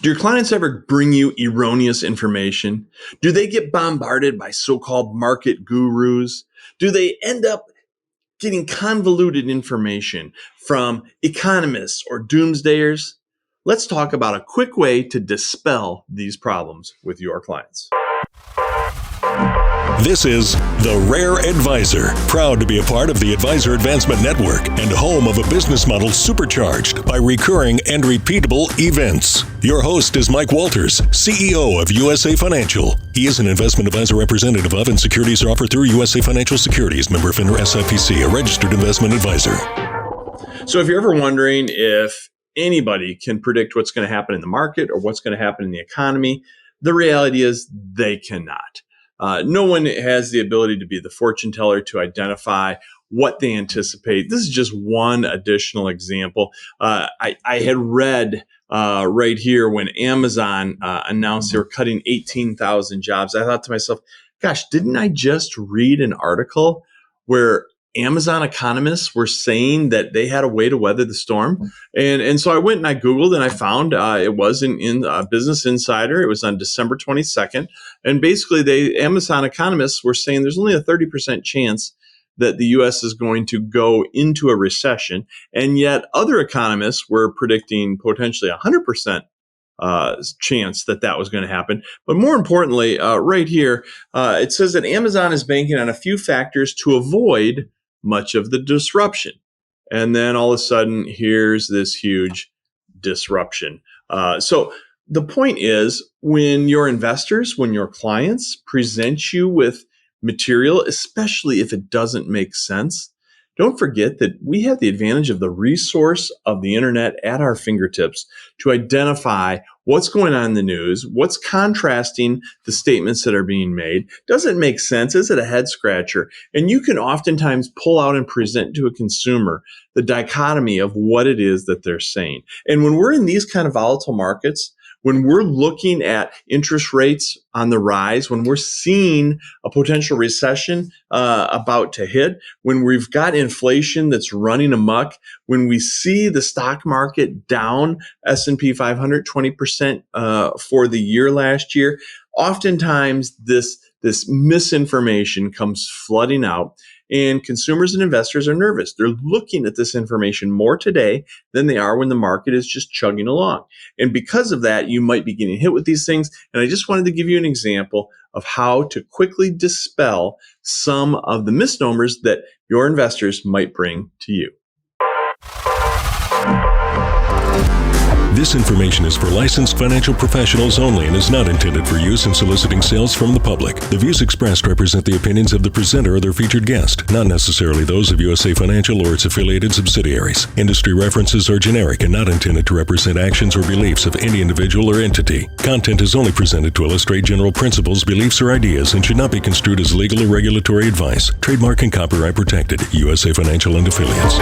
Do your clients ever bring you erroneous information? Do they get bombarded by so-called market gurus? Do they end up getting convoluted information from economists or doomsdayers? Let's talk about a quick way to dispel these problems with your clients. This is The Rare Advisor, proud to be a part of the Advisor Advancement Network and home of a business model supercharged by recurring and repeatable events. Your host is Mike Walters, CEO of USA Financial. He is an investment advisor representative of and securities are offered through USA Financial Securities, member FINRA SIPC, a registered investment advisor. So if you're ever wondering if anybody can predict what's going to happen in the market or what's going to happen in the economy, the reality is they cannot. No one has the ability to be the fortune teller to identify what they anticipate. This is just one additional example. I had read right here when Amazon announced they were cutting 18,000 jobs. I thought to myself, gosh, didn't I just read an article where Amazon economists were saying that they had a way to weather the storm? And so I went and I Googled and I found it was in Business Insider. It was on December 22nd. And basically, Amazon economists were saying there's only a 30% chance that the U.S. is going to go into a recession. And yet other economists were predicting potentially 100% chance that was going to happen. But more importantly, right here, it says that Amazon is banking on a few factors to avoid much of the disruption. And then all of a sudden, here's this huge disruption. So the point is, when your investors, when your clients present you with material, especially if it doesn't make sense, don't forget that we have the advantage of the resource of the internet at our fingertips to identify what's going on in the news, what's contrasting the statements that are being made. Does it make sense? Is it a head scratcher? And you can oftentimes pull out and present to a consumer the dichotomy of what it is that they're saying. And when we're in these kind of volatile markets, when we're looking at interest rates on the rise, when we're seeing a potential recession about to hit, when we've got inflation that's running amok, when we see the stock market down S&P 500 20% for the year last year, oftentimes this misinformation comes flooding out. And consumers and investors are nervous. They're looking at this information more today than they are when the market is just chugging along. And because of that, you might be getting hit with these things. And I just wanted to give you an example of how to quickly dispel some of the misnomers that your investors might bring to you. This information is for licensed financial professionals only and is not intended for use in soliciting sales from the public. The views expressed represent the opinions of the presenter or their featured guest, not necessarily those of USA Financial or its affiliated subsidiaries. Industry references are generic and not intended to represent actions or beliefs of any individual or entity. Content is only presented to illustrate general principles, beliefs, or ideas and should not be construed as legal or regulatory advice. Trademark and copyright protected. USA Financial and Affiliates.